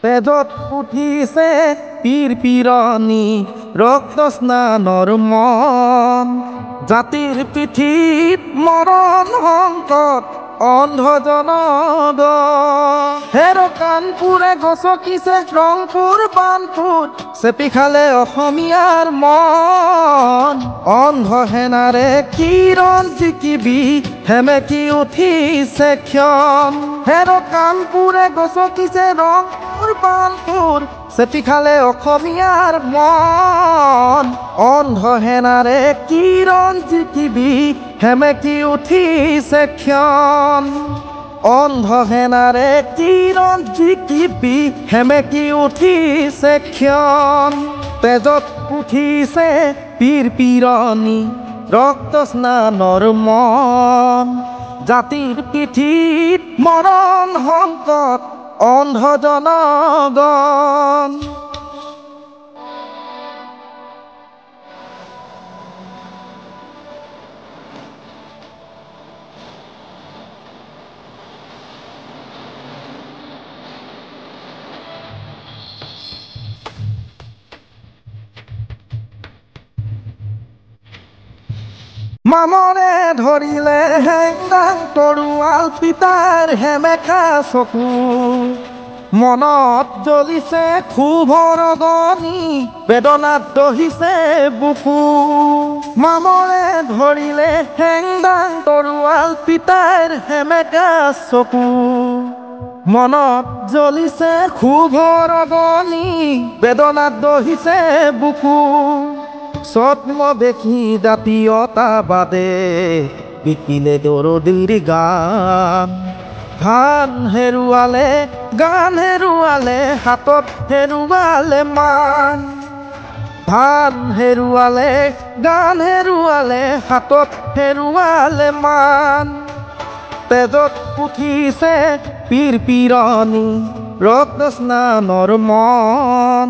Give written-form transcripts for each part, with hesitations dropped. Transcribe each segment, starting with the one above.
তেজত উঠিছে পীৰ পীৰনি ৰক্ত স্নানৰ মন জাতিৰ পিঠিত মৰণ সংকট অন্ধ জনগণ হেৰ কাণপুৰে গছকিছে ৰংপুৰ বানপুৰ চেপি খালে অসমীয়াৰ মন অন্ধ সেনাৰে কিৰণ জিকিবি হেমেকি উঠিছে ক্ষণ হেৰ কাণপুৰে গছকিছে ৰংপুৰ বানপুৰ চেপি খালে অসমীয়াৰ মন অন্ধ সেনাৰে কিৰণ জিকিবি হেমেকি উঠিছে ক্ষণ অন্ধ সেনাৰে কিৰণ জিকিবি হেমেকি উঠিছে ক্ষণ তেজত উঠিছে পীৰ পীৰনি ৰক্ত স্নানৰ মন জাতিৰ পিঠিত মৰণ সংকট অন্ধ জনগণ মামৰে ধৰিলে হেংদাং তৰোৱাল পিতাৰ হেমেকা চকু মনত জ্বলিছে ক্ষোভৰ অগ্নি বেদনাত দহিছে বুকু মামৰে ধৰিলে হেংদাং তৰোৱাল পিতাৰ হেমেকা চকু মনত জ্বলিছে ক্ষোভৰ অগ্নি বেদনাত দহিছে বুকু ছদ্মবেশী জাতীয়তাবাদে বিকিলে দৰদীৰ গান ধান হেৰুৱালে গান হেৰুৱালে হাতত হেৰুৱালে মান ধান হেৰুৱালে গান হেৰুৱালে হাতত হেৰুৱালে মান তেজত উঠিছে পীৰ পীৰনি ৰক্ত স্নানৰ মন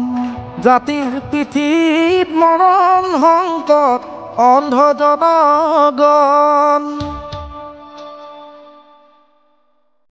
জাতিৰ পিঠিত মৰণ সংকট অন্ধ জনগণ